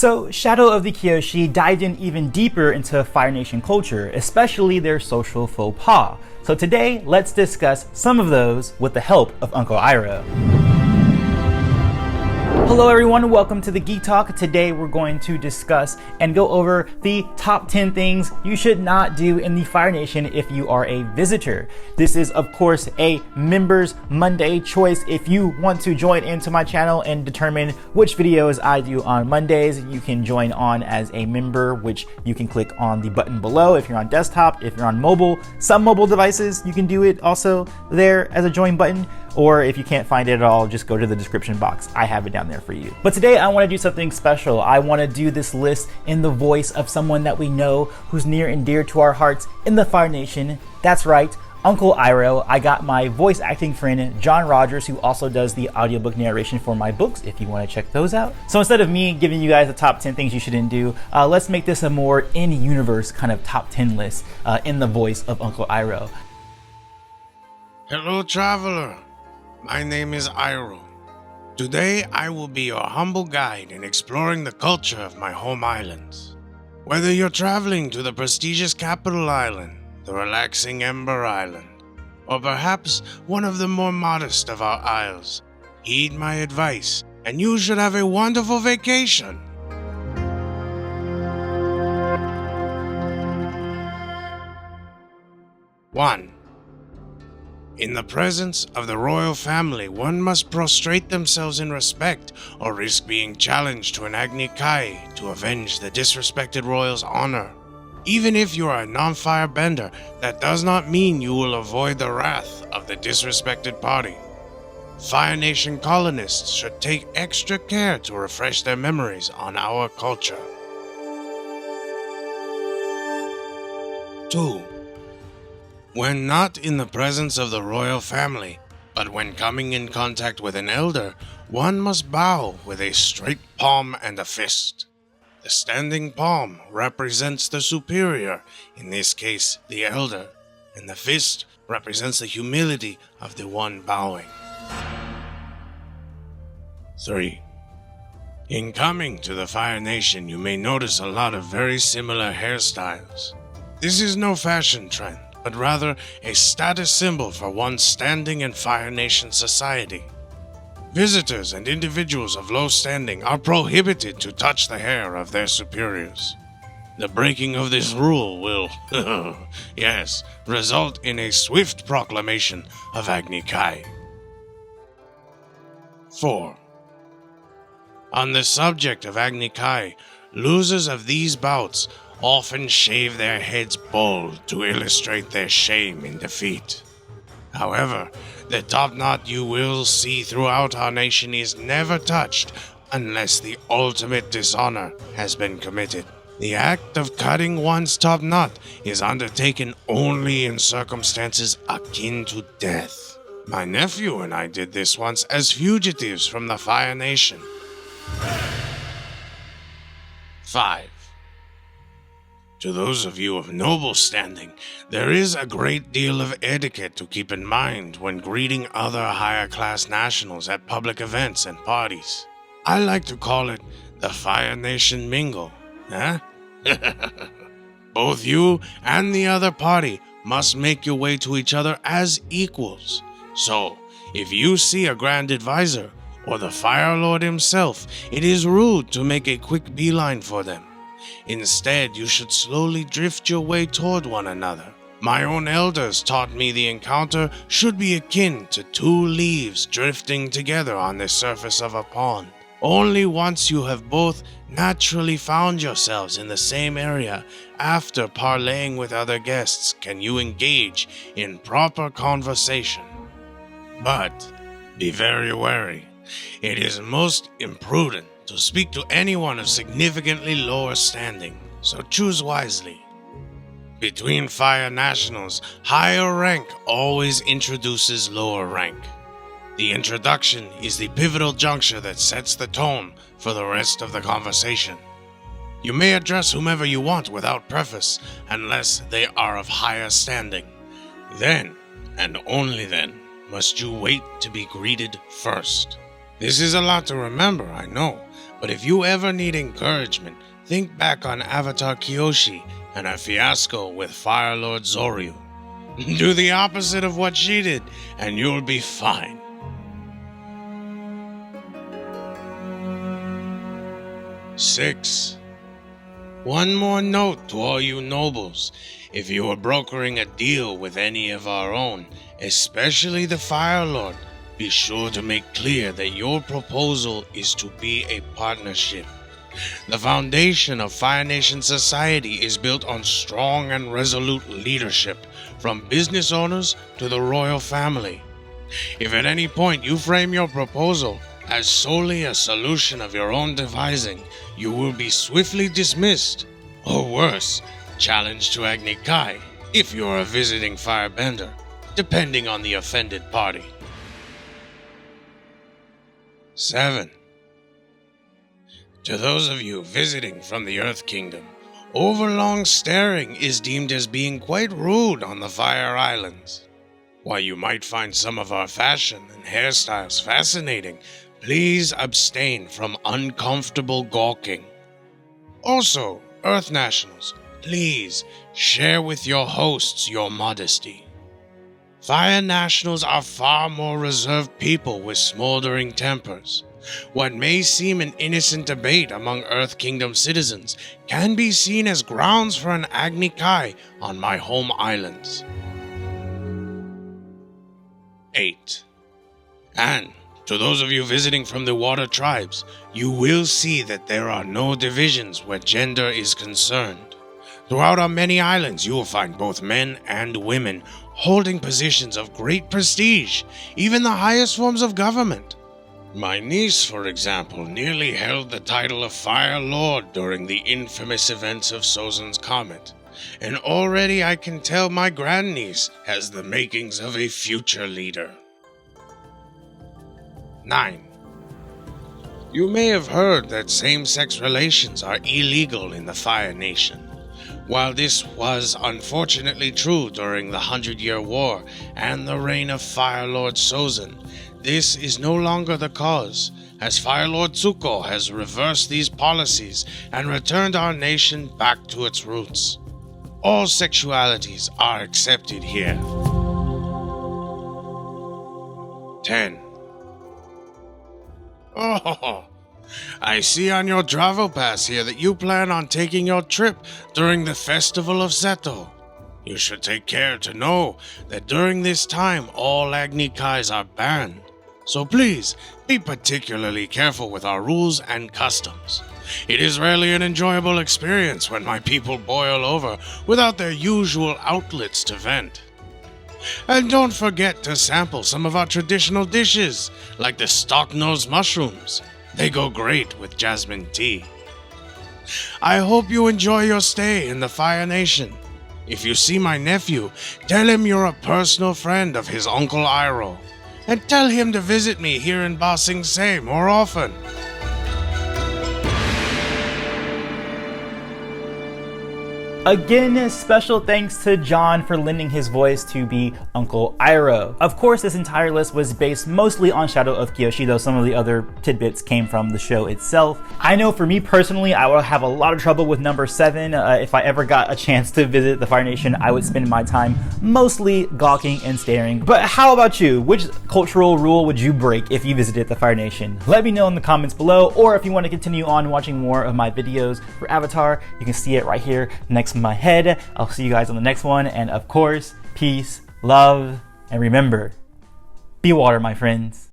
So, Shadow of the Kyoshi dived in even deeper into Fire Nation culture, especially their social faux pas. So today, let's discuss some of those with the help of Uncle Iroh. Hello everyone, welcome to the Geek Talk. Today we're going to discuss and go over the top 10 things you should not do in the Fire Nation if you are a visitor. This is of course a Members Monday choice. If you want to join into my channel and determine which videos I do on Mondays, you can join on as a member, which you can click on the button below if you're on desktop. If you're on mobile, some mobile devices, you can do it also there as a join button. Or if you can't find it at all, just go to the description box. I have it down there for you. But today I want to do something special. I want to do this list in the voice of someone that we know who's near and dear to our hearts in the Fire Nation. That's right, Uncle Iroh. I got my voice acting friend, John Rogers, who also does the audiobook narration for my books, if you want to check those out. So instead of me giving you guys the top 10 things you shouldn't do, let's make this a more in-universe kind of top 10 list in the voice of Uncle Iroh. Hello, traveler. My name is Iroh. Today, I will be your humble guide in exploring the culture of my home islands. Whether you're traveling to the prestigious capital island, the relaxing Ember Island, or perhaps one of the more modest of our isles, heed my advice, and you should have a wonderful vacation. One. In the presence of the royal family, one must prostrate themselves in respect or risk being challenged to an Agni Kai to avenge the disrespected royal's honor. Even if you are a non-fire bender, that does not mean you will avoid the wrath of the disrespected party. Fire Nation colonists should take extra care to refresh their memories on our culture. 2. When not in the presence of the royal family, but when coming in contact with an elder, one must bow with a straight palm and a fist. The standing palm represents the superior, in this case the elder, and the fist represents the humility of the one bowing. 3. In coming to the Fire Nation, you may notice a lot of very similar hairstyles. This is no fashion trend, but rather a status symbol for one's standing in Fire Nation society. Visitors and individuals of low standing are prohibited to touch the hair of their superiors. The breaking of this rule will, yes, result in a swift proclamation of Agni Kai. 4. On the subject of Agni Kai, losers of these bouts often shave their heads bald to illustrate their shame in defeat. However, the top knot you will see throughout our nation is never touched unless the ultimate dishonor has been committed. The act of cutting one's top knot is undertaken only in circumstances akin to death. My nephew and I did this once as fugitives from the Fire Nation. 5. To those of you of noble standing, there is a great deal of etiquette to keep in mind when greeting other higher class nationals at public events and parties. I like to call it the Fire Nation Mingle, huh? Both you and the other party must make your way to each other as equals. So, if you see a Grand Advisor or the Fire Lord himself, it is rude to make a quick beeline for them. Instead, you should slowly drift your way toward one another. My own elders taught me the encounter should be akin to two leaves drifting together on the surface of a pond. Only once you have both naturally found yourselves in the same area after parleying with other guests can you engage in proper conversation. But be very wary. It is most imprudent to speak to anyone of significantly lower standing, so choose wisely. Between Fire Nationals, higher rank always introduces lower rank. The introduction is the pivotal juncture that sets the tone for the rest of the conversation. You may address whomever you want without preface, unless they are of higher standing. Then, and only then, must you wait to be greeted first. This is a lot to remember, I know, But if you ever need encouragement, think back on Avatar Kyoshi and her fiasco with Fire Lord Zoryu. Do the opposite of what she did, and you'll be fine. 6. One more note to all you nobles. If you are brokering a deal with any of our own, especially the Fire Lord, be sure to make clear that your proposal is to be a partnership. The foundation of Fire Nation society is built on strong and resolute leadership, from business owners to the royal family. If at any point you frame your proposal as solely a solution of your own devising, you will be swiftly dismissed, or worse, challenged to Agni Kai, if you are a visiting firebender, depending on the offended party. 7. To those of you visiting from the Earth Kingdom, overlong staring is deemed as being quite rude on the Fire Islands. While you might find some of our fashion and hairstyles fascinating, please abstain from uncomfortable gawking. Also, Earth Nationals, please share with your hosts your modesty. Fire Nationals are far more reserved people with smoldering tempers. What may seem an innocent debate among Earth Kingdom citizens can be seen as grounds for an Agni Kai on my home islands. 8. And to those of you visiting from the Water Tribes, you will see that there are no divisions where gender is concerned. Throughout our many islands, you will find both men and women holding positions of great prestige, even the highest forms of government. My niece, for example, nearly held the title of Fire Lord during the infamous events of Sozan's Comet, and already I can tell my grandniece has the makings of a future leader. 9. You may have heard that same-sex relations are illegal in the Fire Nation. While this was unfortunately true during the 100-Year War and the reign of Fire Lord Sozan, this is no longer the cause, as Fire Lord Tsuko has reversed these policies and returned our nation back to its roots. All sexualities are accepted here. 10. Oh, I see on your travel pass here that you plan on taking your trip during the festival of Szeto. You should take care to know that during this time all Agni Kais are banned. So please, be particularly careful with our rules and customs. It is rarely an enjoyable experience when my people boil over without their usual outlets to vent. And don't forget to sample some of our traditional dishes, like the stock-nosed mushrooms. They go great with jasmine tea. I hope you enjoy your stay in the Fire Nation. If you see my nephew, tell him you're a personal friend of his Uncle Iroh. And tell him to visit me here in Ba Sing Se more often. Again, special thanks to John for lending his voice to be Uncle Iroh. Of course, this entire list was based mostly on Shadow of Kyoshi, though some of the other tidbits came from the show itself. I know for me personally, I would have a lot of trouble with number 7. If I ever got a chance to visit the Fire Nation, I would spend my time mostly gawking and staring. But how about you? Which cultural rule would you break if you visited the Fire Nation? Let me know in the comments below, or if you want to continue on watching more of my videos for Avatar, you can see it right here next to my head. I'll see you guys on the next one, and of course, peace, love, and remember, be water, my friends.